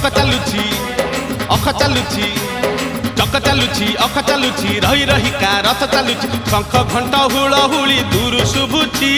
चक चलुछि अख चलुछि चक चलुछि अख चलुछि रही रही का रथ चलुछि शंख घंट हुलहुली दूर शुभुछि